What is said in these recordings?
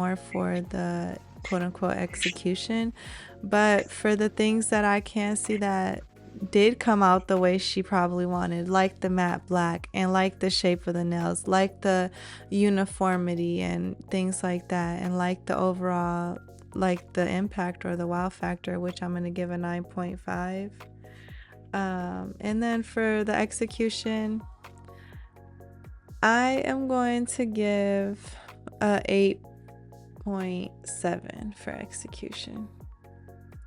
more for the quote-unquote execution, but for the things that I can see that did come out the way she probably wanted, like the matte black and like the shape of the nails, like the uniformity and things like that, and like the overall, like the impact or the wow factor, which I'm going to give a 9.5. And then for the execution, I am going to give a 8.7 for execution.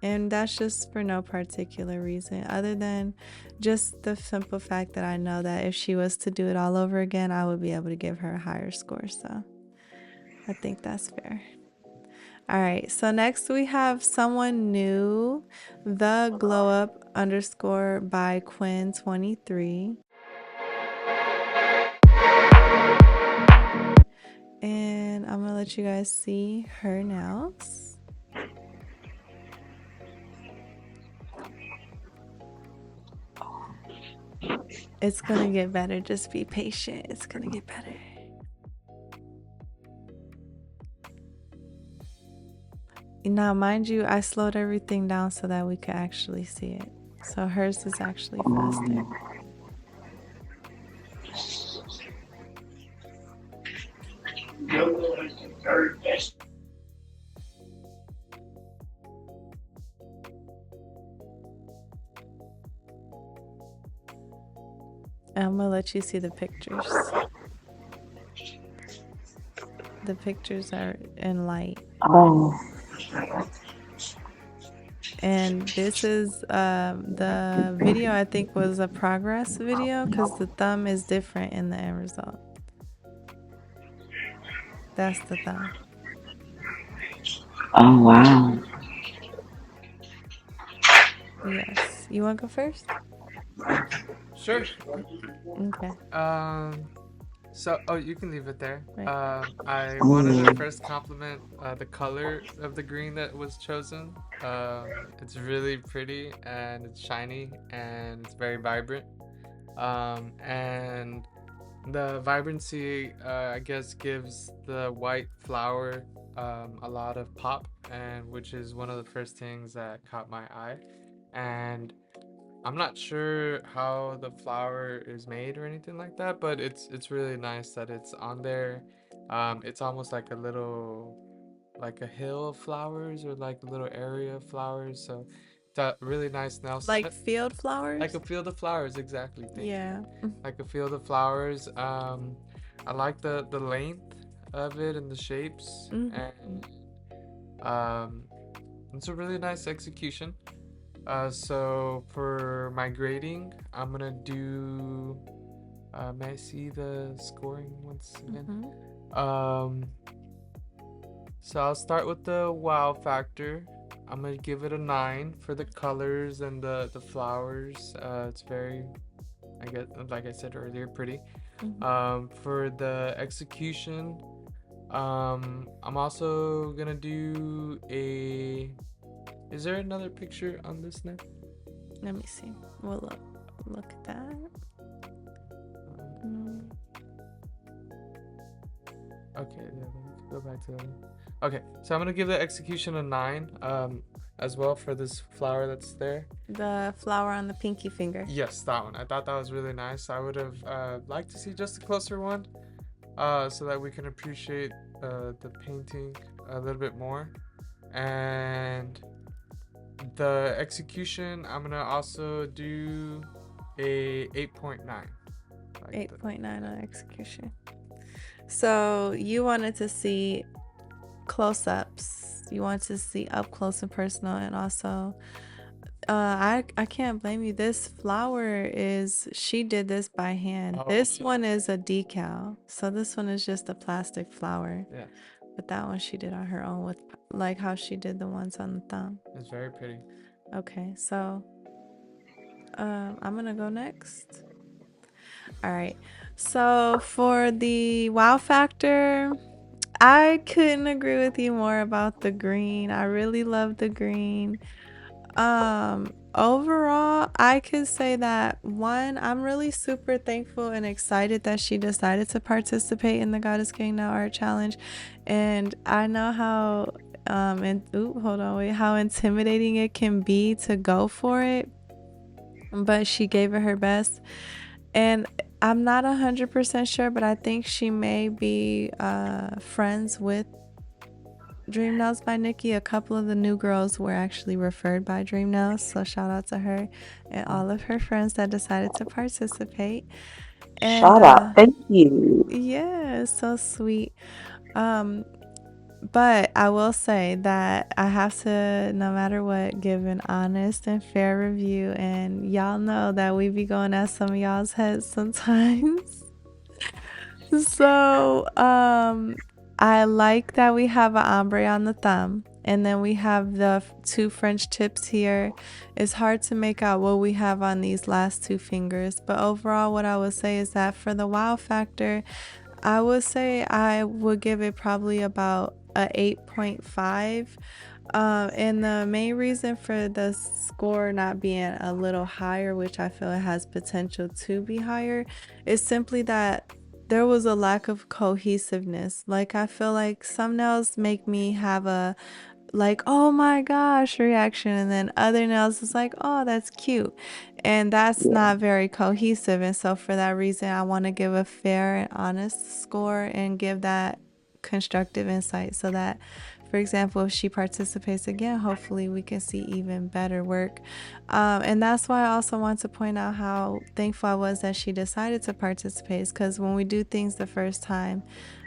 And that's just for no particular reason other than just the simple fact that I know that if she was to do it all over again, I would be able to give her a higher score. So I think that's fair. All right, so next we have someone new, the glow up underscore by Quinn23. And I'm gonna let you guys see her nails. It's gonna get better. Just be patient. It's gonna get better. Now, mind you, I slowed everything down so that we could actually see it. So hers is actually faster. I'm gonna let you see the pictures. The pictures are in light. Oh. And this is the video, I think, was a progress video because the thumb is different in the end result. That's the thumb. Oh, wow. Yes. You want to go first? Sure. Okay. So, you can leave it there. Right. I wanted to first compliment the color of the green that was chosen. It's really pretty and it's shiny and it's very vibrant. And the vibrancy, I guess, gives the white flower a lot of pop, and which is one of the first things that caught my eye. And I'm not sure how the flower is made or anything like that, but it's really nice that it's on there. It's almost like a little, like a hill of flowers or like a little area of flowers. So it's a really nice nail Like set. field flowers? Like a field of flowers, exactly. Thank Yeah. you. Like a field of flowers. I like the length of it and the shapes, and it's a really nice execution. So for my grading, I'm gonna do. May I see the scoring once again? So I'll start with the wow factor. I'm gonna give it a 9 for the colors and the flowers. It's very, I guess, like I said earlier, pretty. For the execution, I'm also gonna do a. Is there another picture on this now? Let me see. We'll look at that. Okay, yeah, let's go back to. Okay, so I'm gonna give the execution a 9. As well for this flower that's there. The flower on the pinky finger. Yes, that one. I thought that was really nice. I would have liked to see just a closer one, so that we can appreciate the painting a little bit more. And the execution, I'm gonna also do a 8.9. 8.9 on execution. So you wanted to see close-ups. You want to see up close and personal, and also I can't blame you. This flower she did this by hand. This one is a decal. So this one is just a plastic flower. Yeah. But that one she did on her own with like how she did the ones on the thumb. It's very pretty. Okay, so I'm gonna go next. All right. So for the wow factor, I couldn't agree with you more about the green. I really love the green. overall, I could say that one, I'm really super thankful and excited that she decided to participate in the Goddess Gang Now Art Challenge. And I know how how intimidating it can be to go for it, but she gave it her best. And I'm not 100% sure, but I think she may be friends with Dream Nails by Nikki. A couple of the new girls were actually referred by Dream Nails, so shout out to her and all of her friends that decided to participate. And Shout out. Thank you. yeah, so sweet. Um, but I will say that I have to, no matter what, give an honest and fair review. And y'all know that we be going at some of y'all's heads sometimes. So, I like that we have an ombre on the thumb, and then we have the two French tips here. It's hard to make out what we have on these last two fingers, but overall, what I would say is that for the wow factor, I would say I would give it probably about a 8.5. And the main reason for the score not being a little higher, which I feel it has potential to be higher, is simply that there was a lack of cohesiveness. Like, I feel like some nails make me have a like, oh my gosh reaction, and then other nails is like, oh, that's cute, and that's Yeah. not very cohesive. And so for that reason, I want to give a fair and honest score and give that constructive insight, so that, for example, if she participates again, hopefully we can see even better work. And that's why I also want to point out how thankful I was that she decided to participate, because when we do things the first time,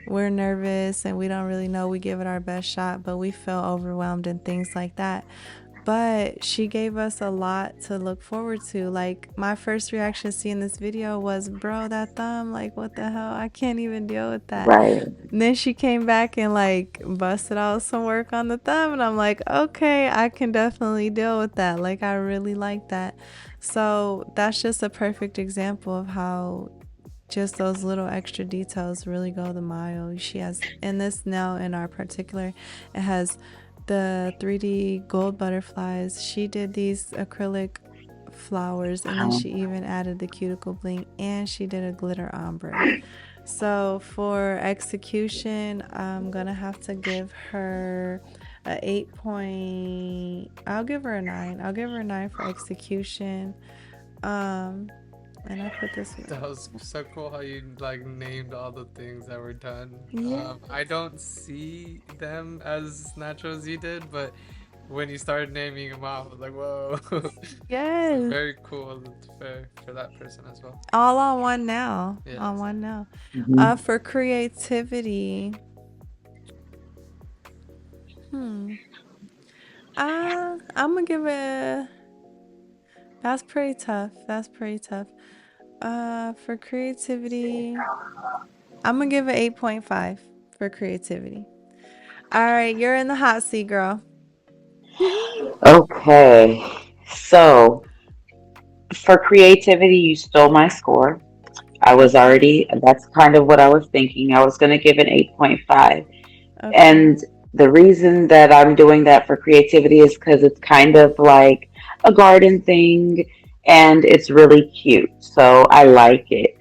we're nervous and we don't really know. We give it our best shot, but we feel overwhelmed and things like that. But she gave us a lot to look forward to. Like, my first reaction seeing this video was, bro, that thumb, like, what the hell? I can't even deal with that. Right. And then she came back and like busted out some work on the thumb, and I'm like, okay, I can definitely deal with that. Like, I really like that. So that's just a perfect example of how just those little extra details really go the mile. She has, in this nail in our particular, it has the 3D gold butterflies. She did these acrylic flowers, and then she even added the cuticle bling, and she did a glitter ombre. So for execution, I'm gonna have to give her a 8 point. I'll give her a 9. I'll give her a 9 for execution. And I put this one. That was so cool how you like named all the things that were done. Yeah. I don't see them as natural as you did, but when you started naming them off, I was like, whoa. So Yes. very cool for that person as well. All on one now. Yes. On one now. Mhm. For creativity. I'm gonna give it. That's pretty tough. That's pretty tough. For creativity, I'm gonna give it 8.5 for creativity. All right, you're in the hot seat, girl. Okay. So for creativity, you stole my score. I was already, that's kind of what I was thinking. I was going to give an 8.5. Okay. And the reason that I'm doing that for creativity is because it's kind of like a garden thing and it's really cute. So I like it.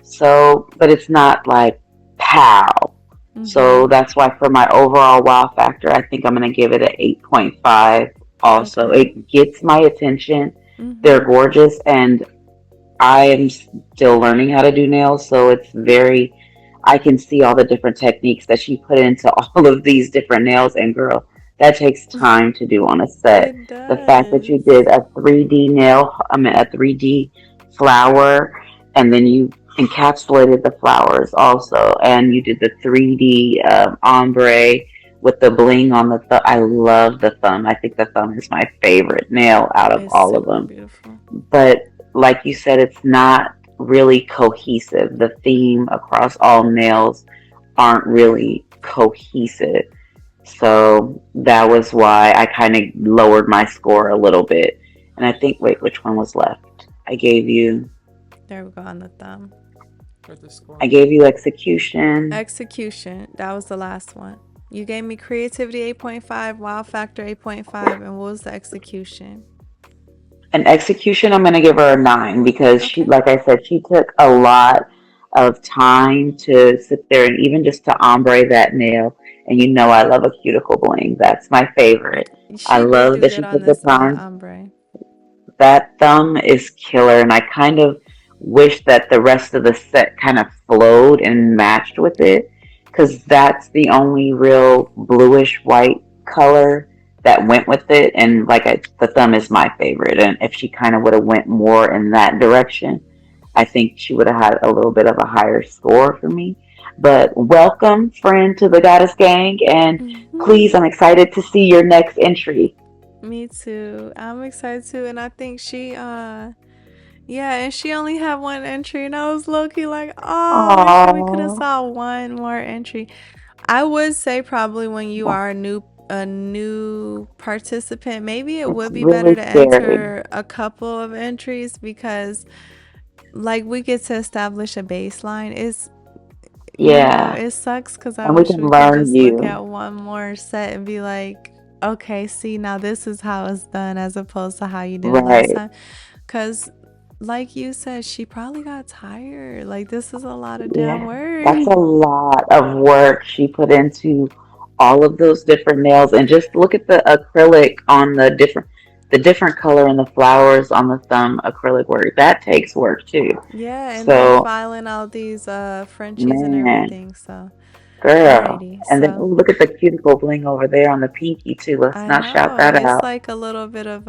So, but it's not like pow. So Mhm. that's why for my overall wow factor, I think I'm going to give it an 8.5 also. Okay. It gets my attention. They're Mhm. gorgeous and I am still learning how to do nails, so it's very, I can see all the different techniques that she put into all of these different nails. And girl, that takes time to do on a set. It The fact that you did does. a 3D nail, I mean, a 3D flower, and then you encapsulated the flowers also, and you did the 3D ombre with the bling on the thumb. I love the thumb. I think the thumb is my favorite nail out of It's all of super them. beautiful. But like you said, it's not really cohesive. The theme across all nails aren't really cohesive. So that was why I kind of lowered my score a little bit. And I think, wait, which one was left? There we go on the thumb. For the score. I gave you execution. Execution. That was the last one. You gave me creativity 8.5, wow factor 8.5, and what was the execution? An execution, I'm gonna give her a 9 because she, Okay. like I said, she took a lot of time to sit there and even just to ombre that nail. And you know I love a cuticle bling. That's my favorite. I She did love do that good she on took the this time. ombre. That thumb is killer, and I kind of wish that the rest of the set kind of flowed and matched with it, because that's the only real bluish white color that went with it. And the thumb is my favorite, and if she kind of would have went more in that direction, I think she would have had a little bit of a higher score for me. But welcome, friend, to the Goddess Gang, and please, I'm excited to see your next entry. Me too. I'm excited too, and I think she yeah, and she only had one entry, and I was low key like, oh, we could have Aww. saw one more entry. I would say probably when you are a new participant, maybe it It's would be better really to scary. enter a couple of entries because like we get to establish a baseline. Yeah. It sucks because I And we wish can we could learn just look you. at one more set and be like, okay, see, now this is how it's done as opposed to how you did it last Right. time. Because, like you said, she probably got tired. Like, this is a lot of damn Yeah. work. That's a lot of work she put into all of those different nails. And just look at the acrylic on the different color and the flowers on the thumb acrylic work. That takes work too. Yeah, and then So, filing out these Frenchies and man, everything. So, girl. alrighty. And then So, ooh, look at the cuticle bling over there on the pinky too. Let's I not shout know that it's out. like a little bit of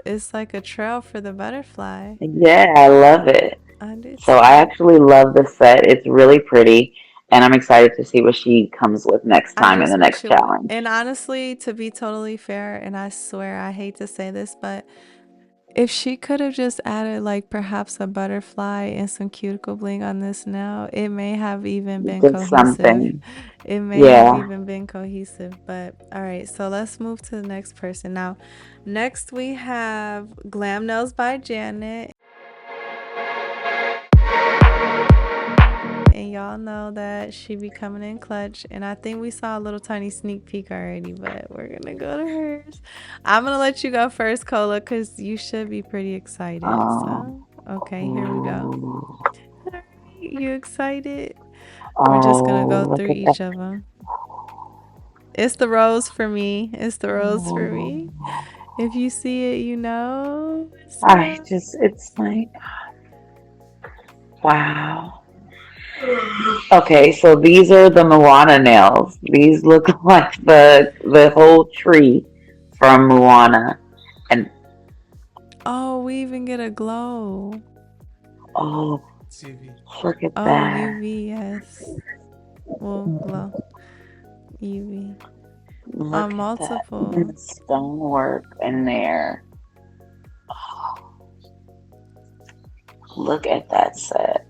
it's like a trail for the butterfly. Yeah, I love it. I do So I too. actually love this set. It's really pretty, and I'm excited to see what she comes with next I time in just the wish next it would. challenge. And honestly, to be totally fair, and I swear I hate to say this, but if she could have just added like perhaps a butterfly and some cuticle bling on this now, it may have even been Just cohesive. something. It may have Yeah. even been cohesive. But all right, so let's move to the next person. Now, next we have Glam Nails by Janet. And y'all know that she be coming in clutch. And I think we saw a little tiny sneak peek already, but we're gonna go to hers. I'm gonna let you go first, Cola, because you should be pretty excited. Oh. So, okay, here we go. All right, you excited? We're just gonna Oh, go look through at that. each of them. It's the rose for me. It's the rose for me. Oh. If you see it, you know it's a I rose. just, it's like, wow. Okay, so these are the Moana nails. These look like the whole tree from Moana. And Oh, we even get a glow. oh, TV. look at Oh, that. UV, yes. Well, glow. UV. On Look at that. Even multiple. the stonework in there. Look at that set.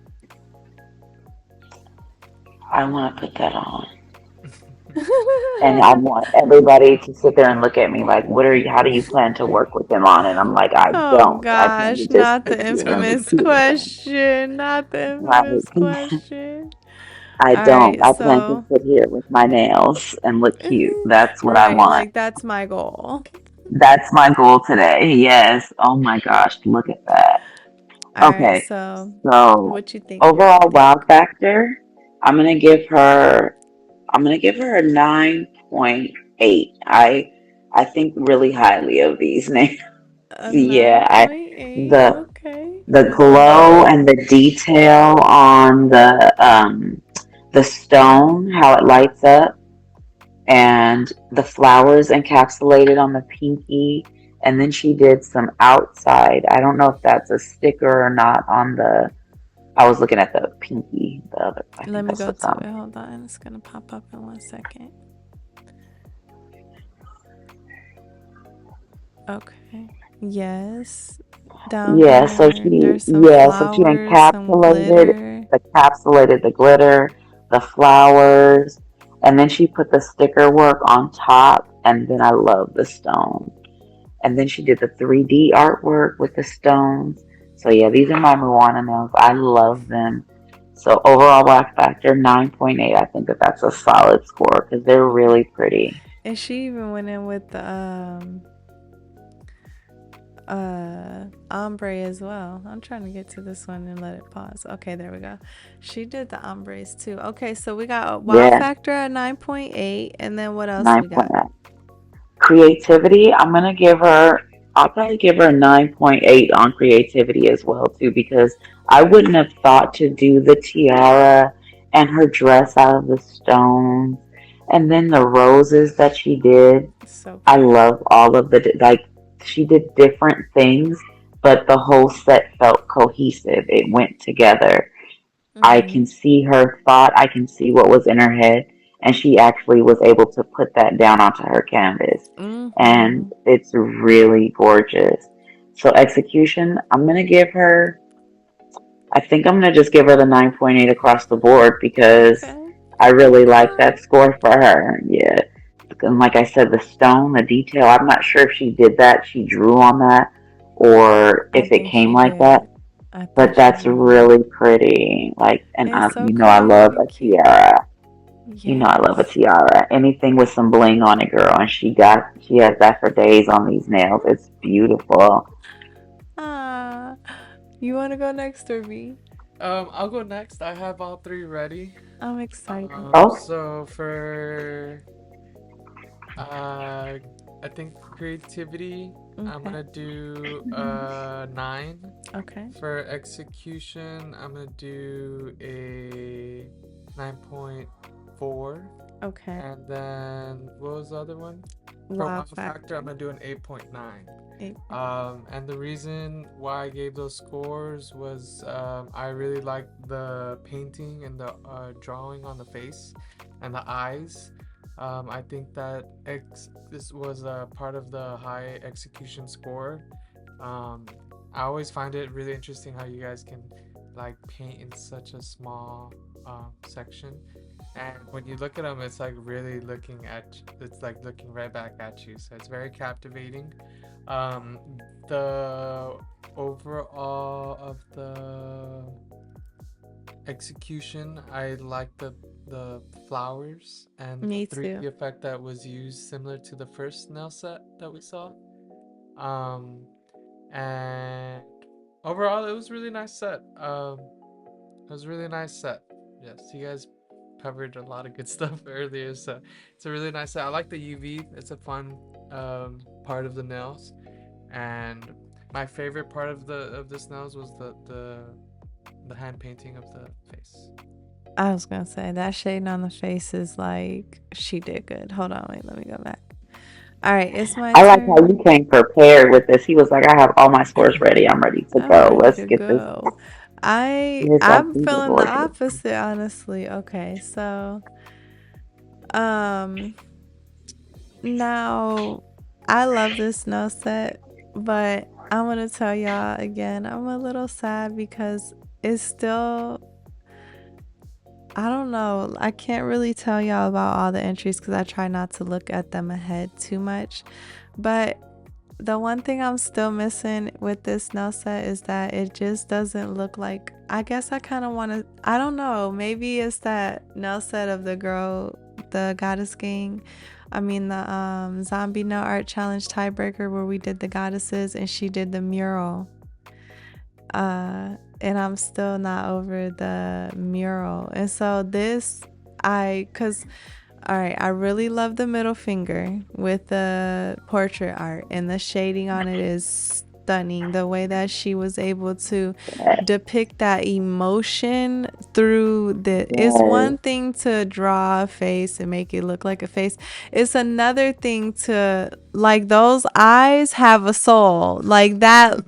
I want to put that on. And I want everybody to sit there and look at me like, how do you plan to work with them on? And I'm like, I Oh don't. I plan to gosh, just not sit the here and be infamous cute. question. Not the infamous Like, question. I All don't. right, I plan to so sit here with my nails and look cute. That's what I right, want. like that's my goal. That's my goal today. Yes. Oh my gosh, look at that. All right, Okay. so So what you think? What you overall think? wow factor, I'm gonna give her I'm gonna give her a 9.8. I think really highly of these nails. A Yeah, the 9.8. Okay. the glow and the detail on the stone, how it lights up, and the flowers encapsulated on the pinky. And then she did some outside. I don't know if that's a sticker or not on the. I was looking at the pinky, the other. I Let think me that's go the to thumb. it. Hold on. It's gonna pop up in 1 second. Okay. Yes. Down here, there's some So she flowers, some encapsulated glitter. the glitter, the flowers, and then she put the sticker work on top. And then I love the stone. And then she did the 3D artwork with the stones. So yeah, these are my Moana nails. I love them. So overall black factor 9.8. I think that's a solid score because they're really pretty. And she even went in with the ombre as well. I'm trying to get to this one and let it pause. Okay, there we go. She did the ombres too. Okay, so we got a wow Yeah, factor at 9.8, and then what else we got? 9.9. Creativity, I'll probably give her a 9.8 on creativity as well too, because I wouldn't have thought to do the tiara and her dress out of the stones, and then the roses that she did. So I pretty. love all of like, she did different things, but the whole set felt cohesive. It went together. I can Mhm. see her thought, I can see what was in her head, and she actually was able to put that down onto her canvas. And Mhm. it's really gorgeous. So, execution, I think I'm going to just give her the 9.8 across the board because Okay. I really That's like fine. that score for her. Yeah. And like I said, the stone, the detail, I'm not sure if she did that, she drew on that, or I if it think came she like that, did. I think but she that's did that. really pretty. Like, and It's so I love creative a and cute. tiara. I love a Yes. tiara. Anything with some bling on it, girl. And she has that for days on these nails. It's beautiful. Ah, you want to go next or me? I'll go next. I have all three ready. I'm excited. Oh, So for uh, I think creativity, I'm Okay. gonna do 9. Okay. For execution, I'm gonna do a 9.4. Okay. And then what was the other one? For Wow wow factor, I'm factor. gonna do an 8.9. 8. And the reason why I gave those scores was I really liked the painting and the drawing on the face and the eyes. I think that this was a part of the high execution score. Um, I always find it really interesting how you guys can like paint in such a small section, and when you look at them, it's like really it's like looking right back at you. So it's very captivating. Um, the overall of the execution, I like the flowers and the Me 3D too. effect that was used, similar to the first nail set that we saw. Um, and overall, it was really nice set. It was a really nice set. Yes, you guys covered a lot of good stuff earlier, so it's a really nice set. I like the UV. It's a fun part of the nails, and my favorite part of the nails was the hand painting of the face. I was gonna say that shading on the face is like she did good. Hold on, wait, let me go back. All right, it's my I like how turn. you came prepared with this. He was like, I have all my scores ready. I'm ready to I'm go. ready Let's to get this. go. I Yes, I I'm think it's feeling the gorgeous. opposite, honestly. Okay, so um now I love this nail set, but I want to tell y'all again, I'm a little sad because it's still, I don't know. I can't really tell y'all about all the entries because I try not to look at them ahead too much. But the one thing I'm still missing with this nail set is that it just doesn't look like. I guess I kind of want to. I don't know. Maybe it's that nail set of the girl, the Goddess Gang. I mean the zombie nail art challenge tiebreaker where we did the goddesses and she did the mural. And I'm still not over the mural. And so cause all right, I really love the middle finger with the portrait art, and the shading on it is stunning. The way that she was able to depict that emotion through it's Yes, one thing to draw a face and make it look like a face. It's another thing to, like, those eyes have a soul. Like that.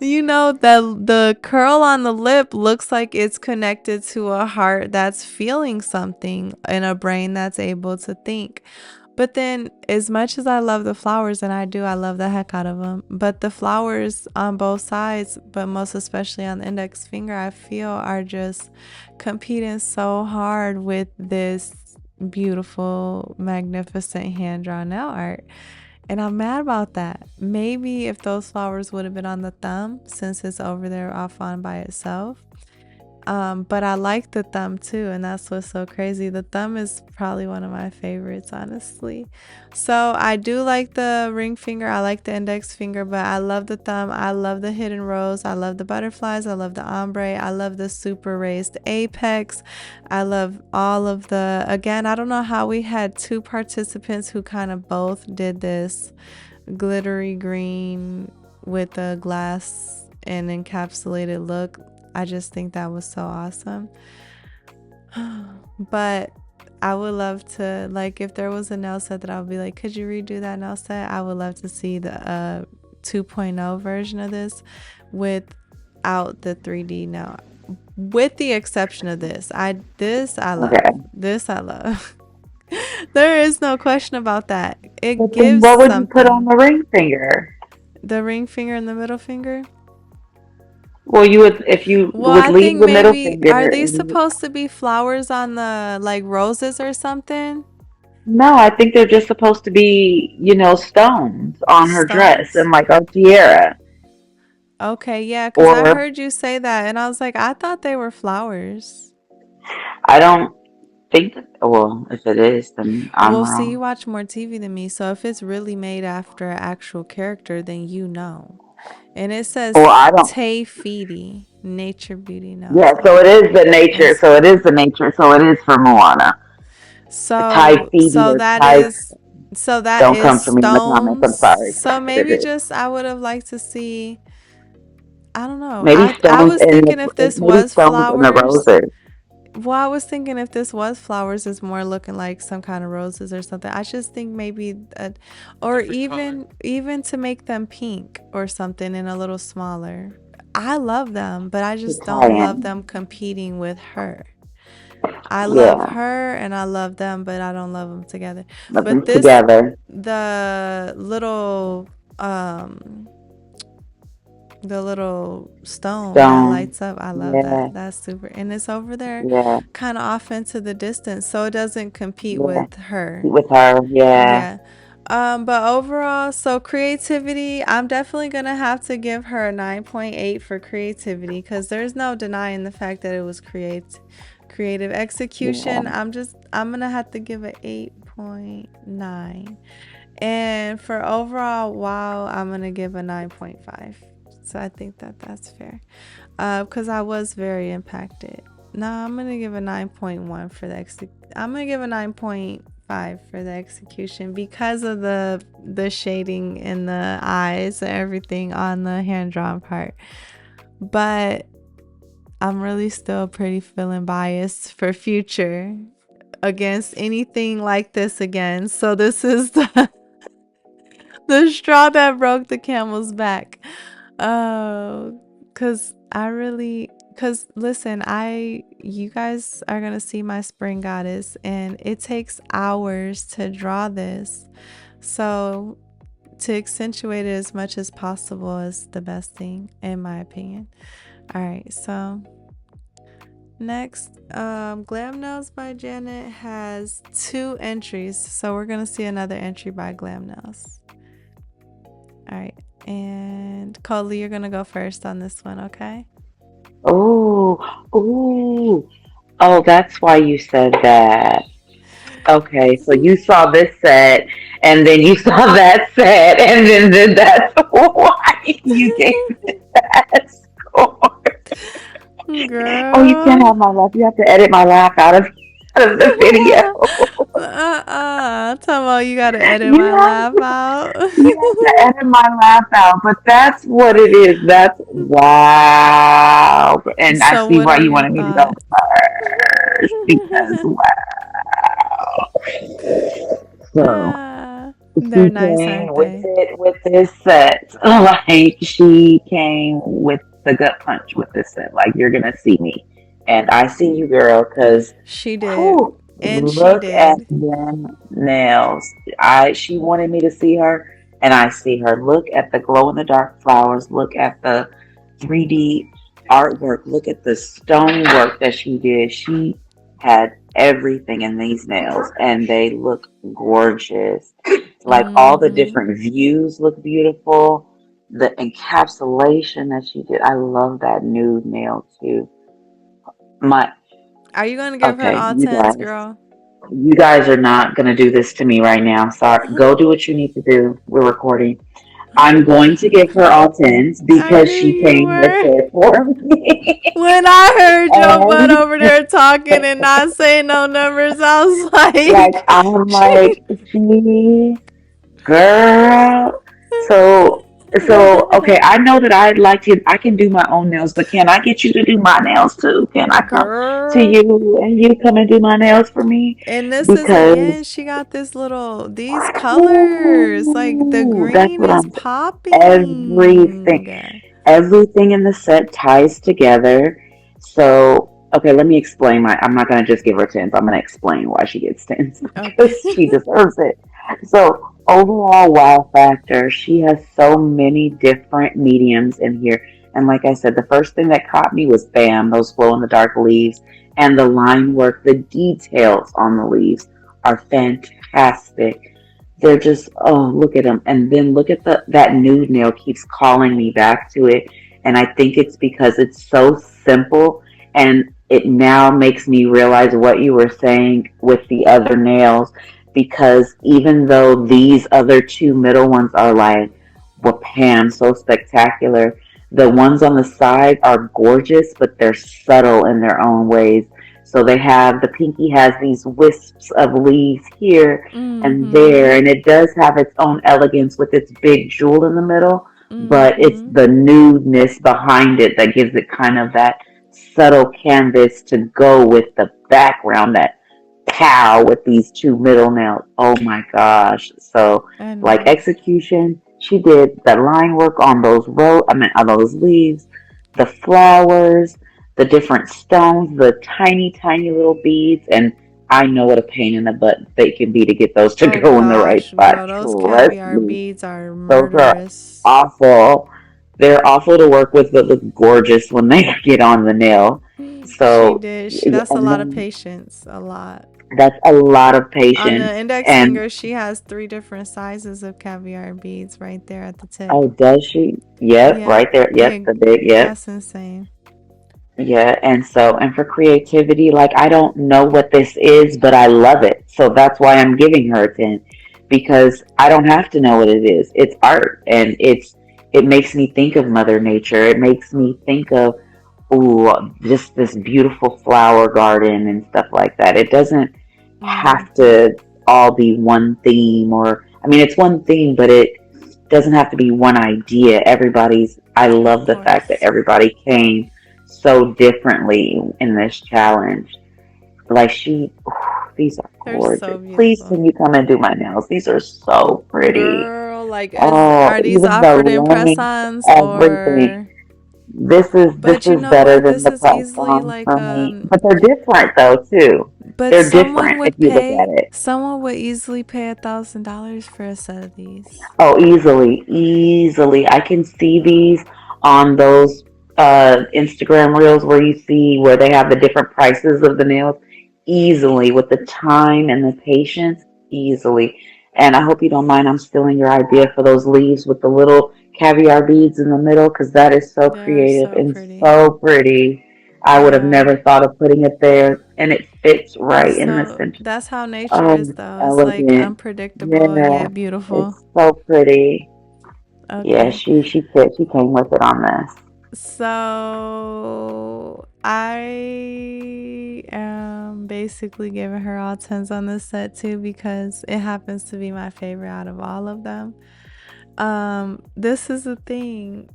You know, the curl on the lip looks like it's connected to a heart that's feeling something and a brain that's able to think. But then, as much as I love the flowers, and I do, I love the heck out of them, but the flowers on both sides, but most especially on the index finger, I feel are just competing so hard with this beautiful, magnificent hand drawn nail art. And I'm mad about that. Maybe if those flowers would have been on the thumb, since it's over there off on by itself, But I like the thumb too, and that's what's so crazy. The thumb is probably one of my favorites, honestly. So I do like the ring finger. I like the index finger, but I love the thumb. I love the hidden rose. I love the butterflies. I love the ombre. I love the super raised apex. I love all of the. Again, I don't know how we had two participants who kind of both did this glittery green with a glass and encapsulated look. I just think that was so awesome. But I would love to, like, if there was a nail set that I would be like, could you redo that nail set? I would love to see the 2.0 version of this without the 3D nail, with the exception of this. I love. Okay. This I love. There is no question about that. It But then gives what would you put on something. the ring finger? The ring finger and the middle finger. Well, you would if you Well, would I leave think the middle maybe, are finger these and supposed to be flowers on the, like, roses or something? no, I think they're just supposed to be, stones on her dress Stones? and like a tiara. Okay, yeah, because I Or heard you say that and I was like, I thought they were flowers. I don't think that, well, if it is, then I'm Well, see, you wrong. watch more TV than me, so if it's really made after an actual character, then you know. And it Well, says I don't. Tay Feedy, Nature Beauty Yeah, Nails. so it is the And nature. So it is the nature. So it is for Moana. Thai Phoebe so or that Thai. is so that Don't is come for me in the comments. I'm stones. sorry, So but it maybe is. just I would have liked to see, I don't know. Maybe I stones was in thinking if the this maybe was stones in the flowers. roses. Well, I was thinking if this was flowers, it's more looking like some kind of roses or something. I just think maybe, or Different color. even to make them pink or something and a little smaller. I love them, but I To just tie don't love in. them competing with her. I love Yeah, her and I love them, but I don't love them together. put But them this, together. the little, um, the little stone that Stone. lights up, I love that. Yeah, That's super. And it's over there yeah, kind of off into the distance, so it doesn't compete yeah. with her. With her, yeah. Yeah. But overall, so creativity, I'm definitely gonna have to give her a 9.8 for creativity because there's no denying the fact that it was creative Yeah. execution. I'm gonna have to give it 8.9. And for overall wow, I'm gonna give a 9.5. So I think that that's fair. Because I was very impacted. No, I'm gonna give a 9.1 for the I'm gonna give a 9.5 for the execution because of the shading in the eyes and everything on the hand drawn part. But I'm really still pretty feeling biased for future against anything like this again. So this is the straw that broke the camel's back. Cause I really, cause listen, you guys are gonna see my spring goddess, and it takes hours to draw this. So to accentuate it as much as possible is the best thing, in my opinion. All right, so next, Glam Nails by Janet has 2 entries, so we're gonna see another entry by Glam Nails. All right, and Coley, you're gonna go first on this one, okay? Oh, ooh. Oh, that's why you said that. Okay, so you saw this set, and then you saw that set, and then that's why you gave that score. Oh, you can't Girl. have my laugh. You have to edit my laugh out of the video. Tell me you gotta edit You my have laugh out. you have to edit my laugh out, but that's what it is. That's wow. And I So see what why are you your wanted me to go thoughts? first because wow. So They're she nice, came aren't with they? it with this set. Like she came with the gut punch with this set. Like you're gonna see me, and I see you, girl. Cause She did. whew, And she look at did. them nails. She wanted me to see her, and I see her. Look at the glow in the dark flowers. Look at the 3D artwork. Look at the stonework that she did. She had everything in these nails, and they look gorgeous. Like all the Mm-hmm. different views look beautiful. The encapsulation that she did, I love that nude nail too. My Are you gonna give her okay, all tens, girl? you guys are not gonna do this to me right now. Sorry, go do what you need to do. We're recording. I'm going to give her all tens I because knew she you came with were. it for me. When I heard your butt And over there talking and not saying no numbers, I was like like, I'm she. like, she girl. So okay, I know that I'd like to I can do my own nails, but can I get you to do my nails too? Can I come to Girl. you and you come and do my nails for me? And this is again, Because she got these colors. Like the ooh, that's green what is I'm popping. everything. Everything in the set ties together. So, okay, let me explain I'm not going to just give her tens. I'm going to explain why she gets tens Okay. because she deserves it. So, overall wow factor, she has so many different mediums in here. And like I said, the first thing that caught me was bam, those glow in the dark leaves and the line work, the details on the leaves are fantastic. They're just, oh, look at them. And then look at that nude nail keeps calling me back to it. And I think it's because it's so simple and it now makes me realize what you were saying with the other nails. Because even though these other two middle ones are like, wham, so spectacular, the ones on the side are gorgeous, but they're subtle in their own ways. So they have, the pinky has these wisps of leaves here and Mm-hmm. there, and it does have its own elegance with its big jewel in the middle, but it's Mm-hmm. the nudeness behind it that gives it kind of that subtle canvas to go with the background, that pow with these two middle nails. Oh my gosh. So I like know. execution, she did the line work on on those leaves, the flowers, the different stones, the tiny, tiny little beads, and I know what a pain in the butt they can be to get those to Oh go in the right gosh, spot. girl, those Trust caviar me. beads are Those are murderous. awful. They're awful to work with, but look gorgeous when they get on the nail. She So, did. That's a and lot of then patience. A lot. that's a lot of On the patience. index And finger, she has 3 different sizes of caviar beads right there at the tip. oh, does she? Yep, Yep. right there. Yep, the big, yep. That's insane. Yeah, and so, and for creativity, like I don't know what this is, but I love it. So that's why I'm giving her a 10 because I don't have to know what it is. It's art and it makes me think of Mother Nature. It makes me think of ooh, just this beautiful flower garden and stuff like that. It doesn't have Mm-hmm. to all be one theme or I mean it's one theme, but it doesn't have to be one idea. I Of love the fact that course. everybody came so differently in this challenge. Like these are They're so gorgeous. Please, beautiful. can you come and do my nails? These are so pretty. Girl, like, Oh, are these even the offered in lining, press-ons everything. or? This But you is know better what? than This the is easily platform like for me. But they're different though too. but They're different if you look at it. someone would easily pay $1,000 for a set of these. Oh, easily, easily. I can see these on those Instagram reels where you see where they have the different prices of the nails. Easily, with the time and the patience, easily. And I hope you don't mind. I'm stealing your idea for those leaves with the little caviar beads in the middle because that is so They're creative so and pretty. so pretty. I would have Yeah. never thought of putting it there, and it fits right in the So center. that's how nature is Oh, though. It's like elegant. unpredictable Yeah, yet beautiful. it's so pretty. Yeah, Okay. she came with it on this. So I am basically giving her all tens on this set too because it happens to be my favorite out of all of them. This is the thing.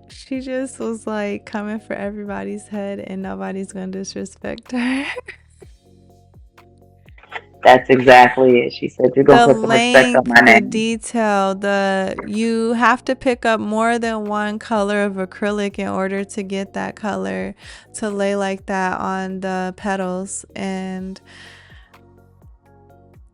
She just was like coming for everybody's head and nobody's gonna disrespect her. That's exactly it. She said you're gonna The put some respect on length, my the name. detail, you have to pick up more than one color of acrylic in order to get that color to lay like that on the petals. And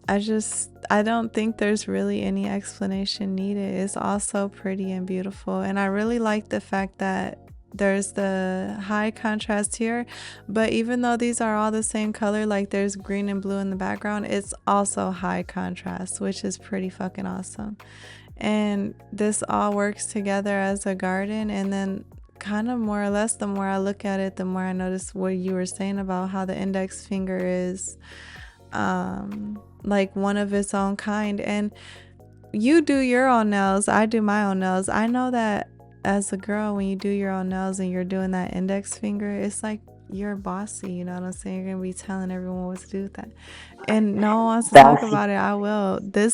I don't think there's really any explanation needed. It's also pretty and beautiful. And I really like the fact that there's the high contrast here, but even though these are all the same color, like there's green and blue in the background, it's also high contrast, which is pretty fucking awesome. And this all works together as a garden, and then kind of more or less, the more I look at it, the more I notice what you were saying about how the index finger is like one of its own kind. And you do your own nails, I do my own nails. I know that as a girl, when you do your own nails and you're doing that index finger, it's like you're bossy, you know what I'm saying? You're gonna be telling everyone what to do with that. And no one wants to talk That's about it. I will. This